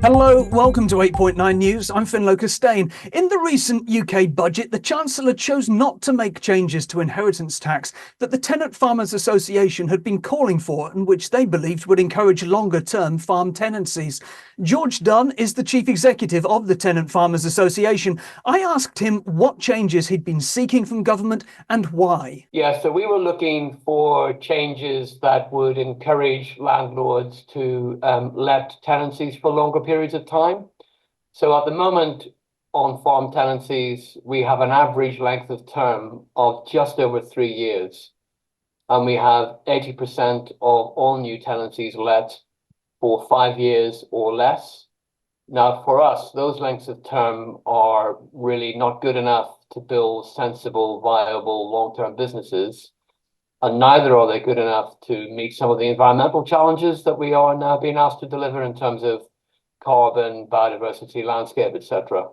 Hello, welcome to 8.9 News. I'm Costain. In the recent UK budget, the Chancellor chose not to make changes to inheritance tax that the Tenant Farmers Association had been calling for and which they believed would encourage longer-term farm tenancies. George Dunn is the chief executive of the Tenant Farmers Association. I asked him what changes he'd been seeking from government and why. Yeah, so we were looking for changes that would encourage landlords to let tenancies for longer periods of time. So at the moment on farm tenancies, we have an average length of term of just over 3 years. And we have 80% of all new tenancies let for 5 years or less. Now, for us, those lengths of term are really not good enough to build sensible, viable, long-term businesses. And neither are they good enough to meet some of the environmental challenges that we are now being asked to deliver in terms of carbon, biodiversity, landscape, etc.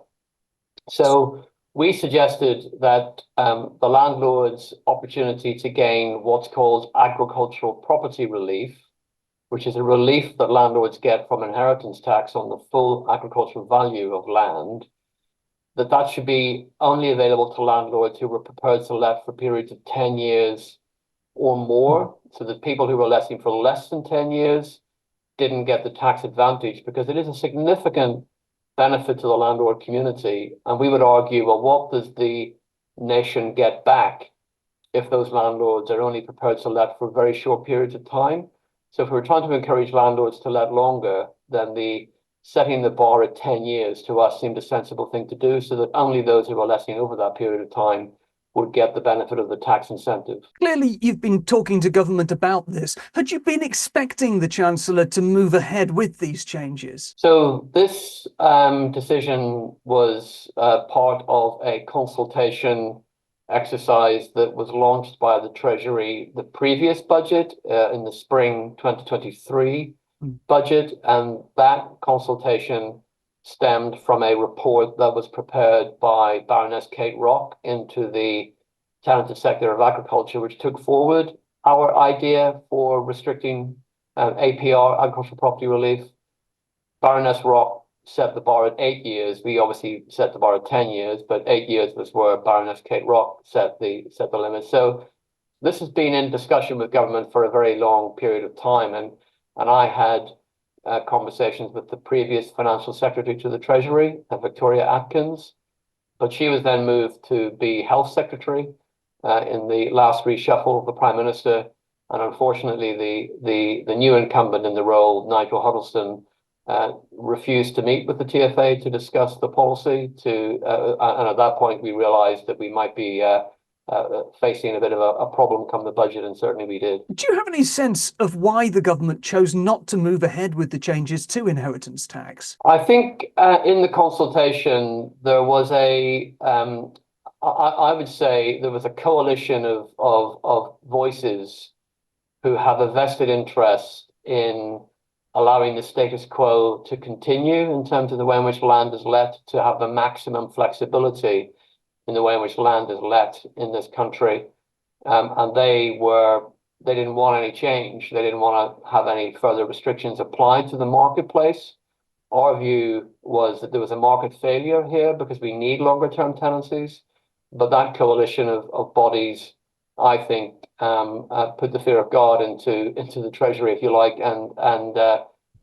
So we suggested that the landlord's opportunity to gain what's called agricultural property relief, which is a relief that landlords get from inheritance tax on the full agricultural value of land, that should be only available to landlords who were prepared to let for periods of 10 years or more. So that people who were letting for less than 10 years didn't get the tax advantage, because it is a significant benefit to the landlord community. And we would argue, well, what does the nation get back if those landlords are only prepared to let for very short periods of time? So if we're trying to encourage landlords to let longer, then setting the bar at 10 years to us seemed a sensible thing to do, so that only those who are letting over that period of time would get the benefit of the tax incentive. Clearly, you've been talking to government about this. Had you been expecting the Chancellor to move ahead with these changes? So this decision was part of a consultation exercise that was launched by the Treasury, the previous budget in the spring 2023 budget, and that consultation stemmed from a report that was prepared by Baroness Kate Rock into the Tenanted Sector of Agriculture, which took forward our idea for restricting APR, agricultural property relief. Baroness Rock set the bar at 8 years. We obviously set the bar at 10 years, but 8 years was where Baroness Kate Rock set the limit. So this has been in discussion with government for a very long period of time, and I had conversations with the previous Financial Secretary to the Treasury, Victoria Atkins, but she was then moved to be Health Secretary in the last reshuffle of the Prime Minister, and unfortunately the new incumbent in the role, Nigel Huddleston, refused to meet with the TFA to discuss the policy. And at that point we realised that we might be facing a bit of a problem come the budget, and certainly we did. Do you have any sense of why the government chose not to move ahead with the changes to inheritance tax? I think in the consultation there was I would say there was a coalition of voices who have a vested interest in allowing the status quo to continue in terms of the way in which land is let, to have the maximum flexibility in the way in which land is let in this country. And they didn't want any change. They didn't want to have any further restrictions applied to the marketplace. Our view was that there was a market failure here because we need longer term tenancies. But that coalition of bodies, I think, put the fear of God into the Treasury, if you like, and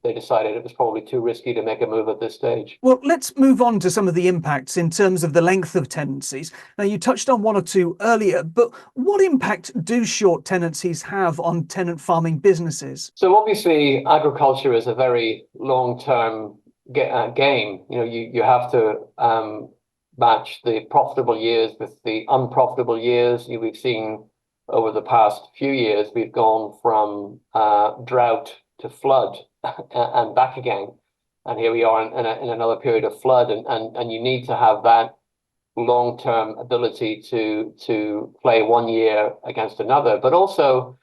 they decided it was probably too risky to make a move at this stage. Well, let's move on to some of the impacts in terms of the length of tenancies. Now, you touched on one or two earlier, but what impact do short tenancies have on tenant farming businesses? So obviously, agriculture is a very long-term game. You know, you have to match the profitable years with the unprofitable years. We've seen over the past few years, we've gone from drought to flood and back again. And here we are in another period of flood, and you need to have that long-term ability to play one year against another. But also,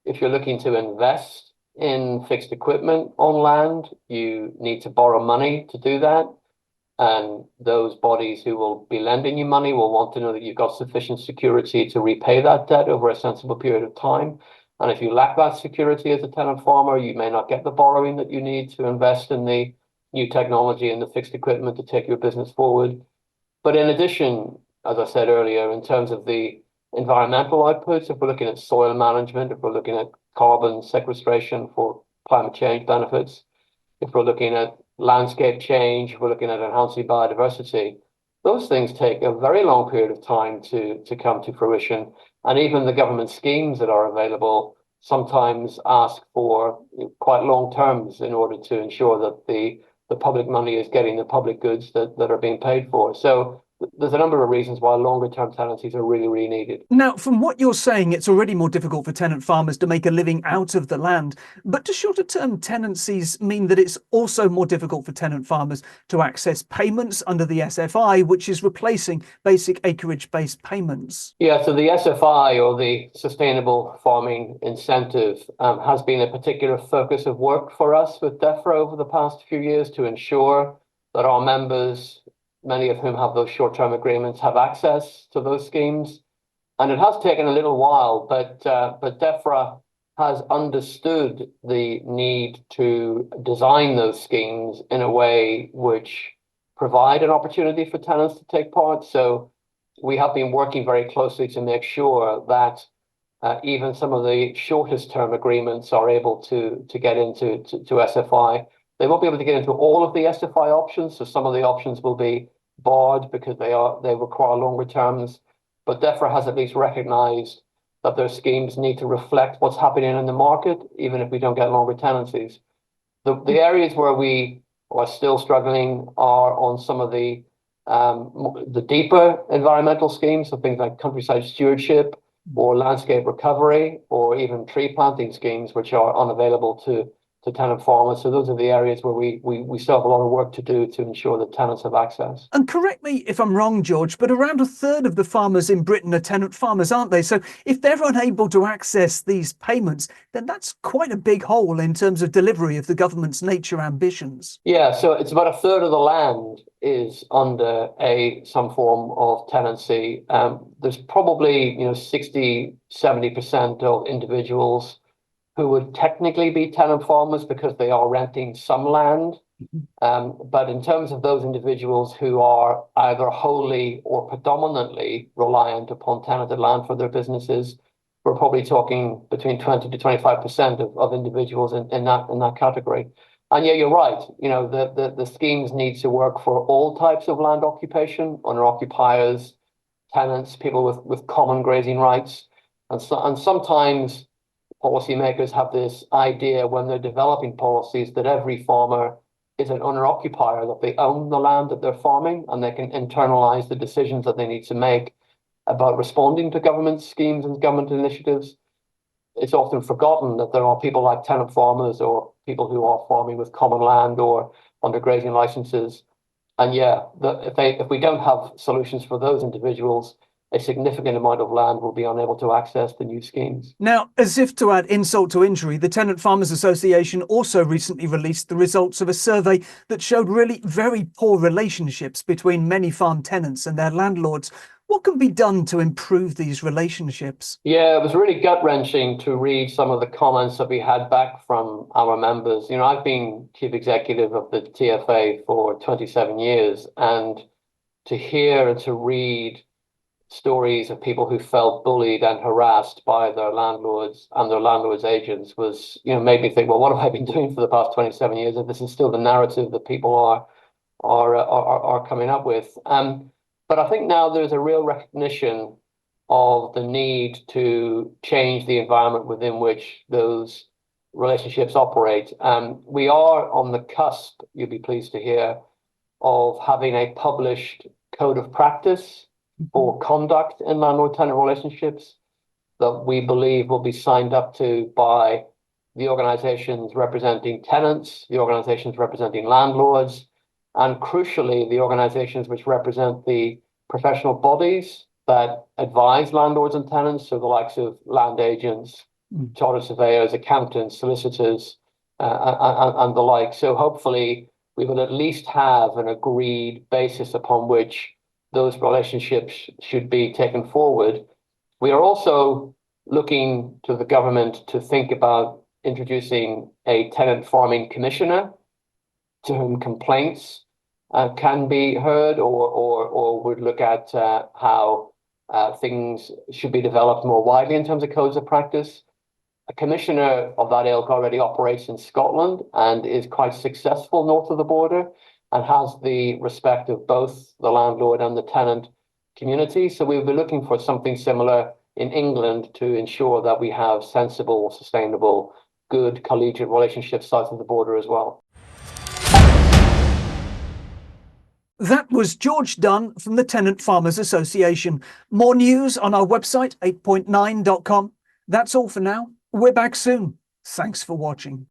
if you're looking to invest in fixed equipment on land, you need to borrow money to do that. And those bodies who will be lending you money will want to know that you've got sufficient security to repay that debt over a sensible period of time. And if you lack that security as a tenant farmer, you may not get the borrowing that you need to invest in the new technology and the fixed equipment to take your business forward. But in addition, as I said earlier, in terms of the environmental outputs, if we're looking at soil management, if we're looking at carbon sequestration for climate change benefits, if we're looking at landscape change, if we're looking at enhancing biodiversity, those things take a very long period of time to come to fruition. And even the government schemes that are available sometimes ask for quite long terms in order to ensure that the public money is getting the public goods that are being paid for. So there's a number of reasons why longer term tenancies are really, really needed. Now, from what you're saying, it's already more difficult for tenant farmers to make a living out of the land. But do shorter term tenancies mean that it's also more difficult for tenant farmers to access payments under the SFI, which is replacing basic acreage based payments? Yeah, so the SFI, or the Sustainable Farming Incentive, has been a particular focus of work for us with DEFRA over the past few years to ensure that our members, many of whom have those short-term agreements, have access to those schemes. And it has taken a little while, but DEFRA has understood the need to design those schemes in a way which provide an opportunity for tenants to take part. So we have been working very closely to make sure that even some of the shortest term agreements are able to get into SFI. They won't be able to get into all of the SFI options, so some of the options will be barred because they require longer terms. But DEFRA has at least recognized that their schemes need to reflect what's happening in the market, even if we don't get longer tenancies. The areas where we are still struggling are on some of the deeper environmental schemes, so things like countryside stewardship or landscape recovery, or even tree planting schemes, which are unavailable to tenant farmers. So those are the areas where we still have a lot of work to do to ensure that tenants have access. And correct me if I'm wrong, George, but around a third of the farmers in Britain are tenant farmers, aren't they? So if they're unable to access these payments, then that's quite a big hole in terms of delivery of the government's nature ambitions. Yeah, so it's about a third of the land is under some form of tenancy. There's probably 60-70% of individuals who would technically be tenant farmers because they are renting some land. But in terms of those individuals who are either wholly or predominantly reliant upon tenanted land for their businesses, we're probably talking between 20 to 25% of individuals in that category. And yeah, you're right. The schemes need to work for all types of land occupation, owner occupiers, tenants, people with common grazing rights, and sometimes policymakers have this idea when they're developing policies that every farmer is an owner-occupier, that they own the land that they're farming and they can internalize the decisions that they need to make about responding to government schemes and government initiatives. It's often forgotten that there are people like tenant farmers or people who are farming with common land or under grazing licenses. And yeah, if we don't have solutions for those individuals, a significant amount of land will be unable to access the new schemes. Now, as if to add insult to injury, the Tenant Farmers Association also recently released the results of a survey that showed really very poor relationships between many farm tenants and their landlords. What can be done to improve these relationships? Yeah, it was really gut-wrenching to read some of the comments that we had back from our members. I've been chief executive of the TFA for 27 years, and to hear and to read stories of people who felt bullied and harassed by their landlords and their landlords' agents was, made me think, well, what have I been doing for the past 27 years if this is still the narrative that people are coming up with? But I think now there's a real recognition of the need to change the environment within which those relationships operate. We are on the cusp, you'll be pleased to hear, of having a published code of practice for conduct in landlord-tenant relationships that we believe will be signed up to by the organizations representing tenants, the organizations representing landlords, and crucially, the organizations which represent the professional bodies that advise landlords and tenants, so the likes of land agents, chartered surveyors, accountants, solicitors, and the like. So hopefully, we will at least have an agreed basis upon which those relationships should be taken forward. We are also looking to the government to think about introducing a tenant farming commissioner to whom complaints can be heard, or would look at how things should be developed more widely in terms of codes of practice. A commissioner of that ilk already operates in Scotland and is quite successful north of the border and has the respect of both the landlord and the tenant community. So we'll be looking for something similar in England to ensure that we have sensible, sustainable, good collegiate relationships south of the border as well. That was George Dunn from the Tenant Farmers Association. More news on our website, 8.9.com. That's all for now. We're back soon. Thanks for watching.